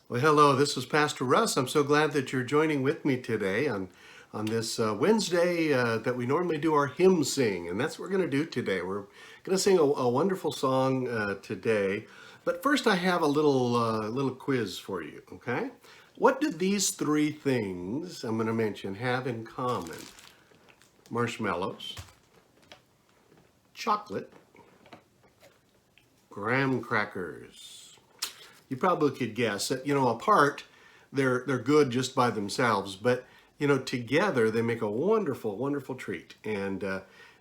Well, hello, this is Pastor Russ. I'm so glad that you're joining with me today on this Wednesday that we normally do our hymn sing. And that's what we're going to do today. We're going to sing a wonderful song today. But first, I have a little quiz for you, okay? What do these three things I'm going to mention have in common? Marshmallows, chocolate, graham crackers. You probably could guess that, apart, they're good just by themselves, but together they make a wonderful, wonderful treat. And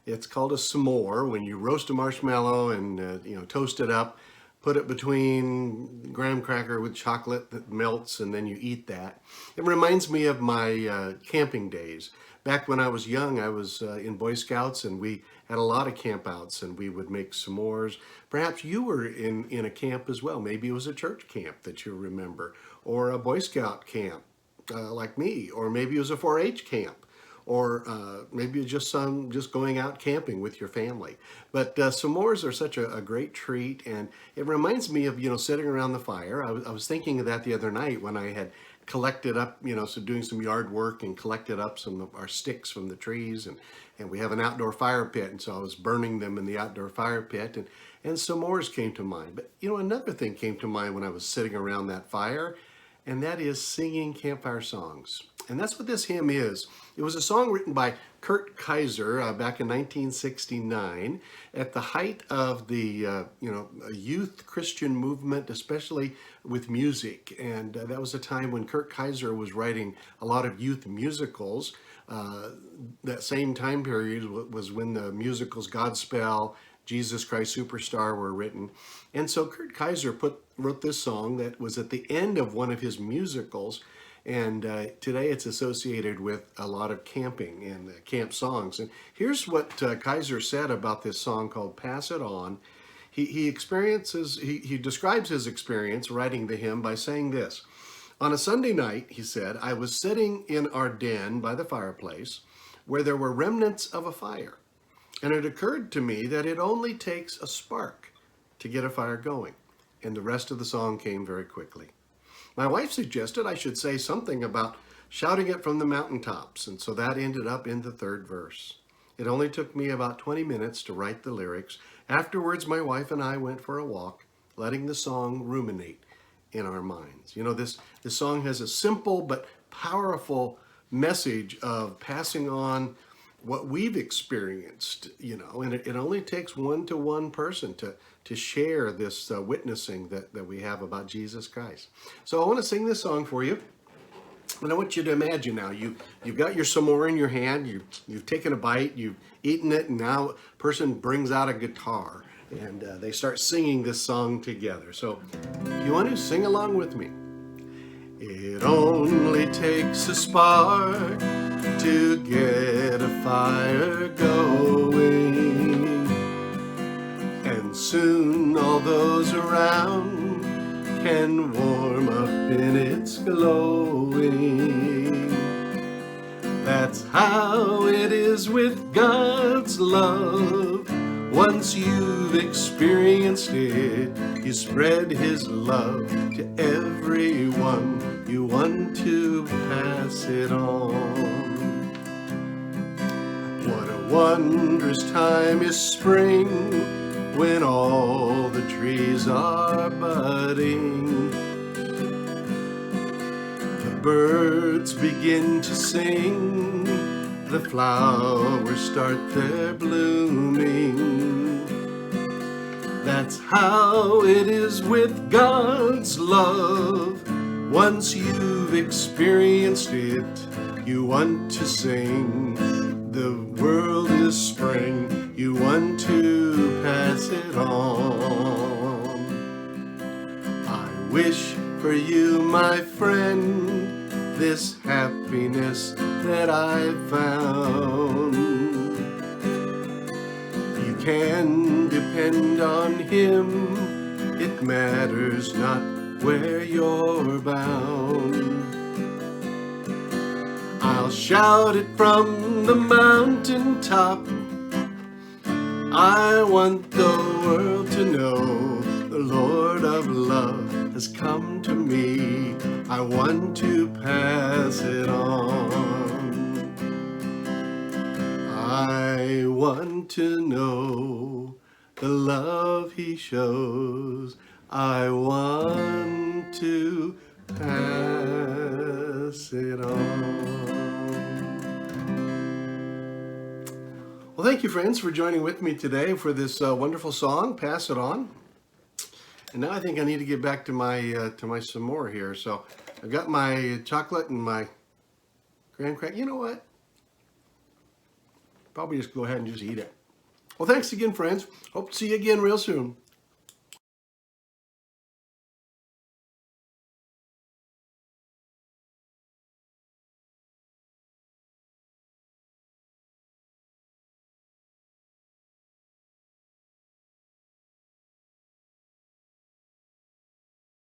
it's called a s'more when you roast a marshmallow and toast it up, put it between graham cracker with chocolate that melts, and then you eat that. It reminds me of my camping days. Back when I was young, I was in Boy Scouts, and we had a lot of campouts, and we would make s'mores. Perhaps you were in a camp as well. Maybe it was a church camp that you remember, or a Boy Scout camp like me, or maybe it was a 4-H camp, or maybe just going out camping with your family. But s'mores are such a great treat, and it reminds me of sitting around the fire. I was thinking of that the other night when I had collected up, so doing some yard work and collected up some of our sticks from the trees, and we have an outdoor fire pit, and so I was burning them in the outdoor fire pit, and s'mores came to mind. But another thing came to mind when I was sitting around that fire, and that is singing campfire songs. And that's what this hymn is. It was a song written by Kurt Kaiser back in 1969 at the height of the youth Christian movement, especially with music. And that was a time when Kurt Kaiser was writing a lot of youth musicals. That same time period was when the musicals Godspell, Jesus Christ Superstar were written. And so Kurt Kaiser wrote this song that was at the end of one of his musicals. And today it's associated with a lot of camping and camp songs. And here's what Kaiser said about this song called Pass It On. He describes his experience writing the hymn by saying this. On a Sunday night, he said, I was sitting in our den by the fireplace where there were remnants of a fire. And it occurred to me that it only takes a spark to get a fire going. And the rest of the song came very quickly. My wife suggested I should say something about shouting it from the mountaintops, and so that ended up in the third verse. It only took me about 20 minutes to write the lyrics. Afterwards, my wife and I went for a walk, letting the song ruminate in our minds. This song has a simple but powerful message of passing on what we've experienced, and it only takes one-to-one person to share this witnessing that we have about Jesus Christ. So I want to sing this song for you. And I want you to imagine now, you've got your s'more in your hand, you've taken a bite, you've eaten it, and now a person brings out a guitar, and they start singing this song together. So if you want to sing along with me. It only takes a spark to get a fire going, and soon all those around can warm up in its glowing. That's how it is with God's love. Once you've experienced it, you spread His love to everyone. You want to pass it on. What a wondrous time is spring, when all the trees are budding. The birds begin to sing, the flowers start their blooming. That's how it is with God's love. Once you've experienced it, you want to sing. The world is spring, you want to pass it on. I wish for you, my friend, this happiness that I've found. You can depend on Him, it matters not where you're bound. I'll shout it from the mountaintop. I want the world to know the Lord of love has come to me. I want to pass it on. I want to know the love he shows. I want to pass it on. Well, thank you, friends, for joining with me today for this wonderful song, Pass It On. And now I think I need to get back to my some more here. So I've got my chocolate and my graham cracker. You know what? Probably just go ahead and just eat it. Well, thanks again, friends. Hope to see you again real soon.